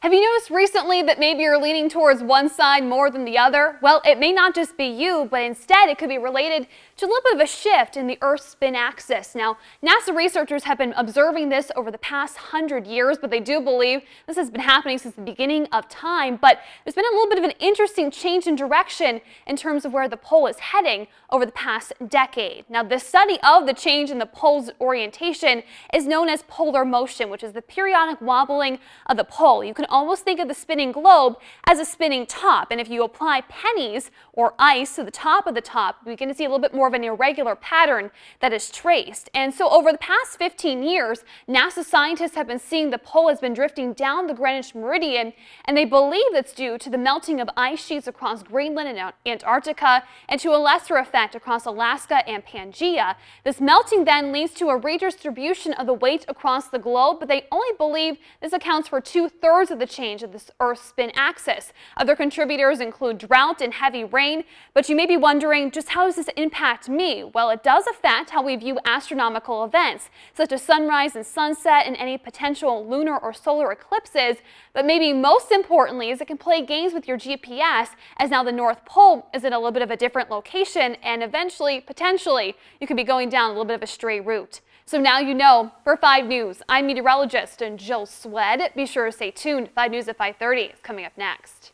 Have you noticed recently that maybe you're leaning towards one side more than the other? Well, it may not just be you, but instead it could be related to a little bit of a shift in the Earth's spin axis. Now, NASA researchers have been observing this over the past 100 years, but they do believe this has been happening since the beginning of time. But there's been a little bit of an interesting change in direction in terms of where the pole is heading over the past decade. Now, this study of the change in the pole's orientation is known as polar motion, which is the periodic wobbling of the pole. You can almost think of the spinning globe as a spinning top, and if you apply pennies or ice to the top of the top, we can see a little bit more of an irregular pattern that is traced. And so over the past 15 years, NASA scientists have been seeing the pole has been drifting down the Greenwich meridian, and they believe it's due to the melting of ice sheets across Greenland and Antarctica, and to a lesser effect across Alaska and Pangaea. This melting then leads to a redistribution of the weight across the globe, but they only believe this accounts for 2/3 of the change of this Earth's spin axis. Other contributors include drought and heavy rain, but you may be wondering, just how does this impact me? Well, it does affect how we view astronomical events, such as sunrise and sunset and any potential lunar or solar eclipses, but maybe most importantly is it can play games with your GPS, as now the North Pole is in a little bit of a different location, and eventually, potentially, you could be going down a little bit of a stray route. So now you know. For 5 News, I'm meteorologist Jill Swed. Be sure to stay tuned. 5 News at 5:30 is coming up next.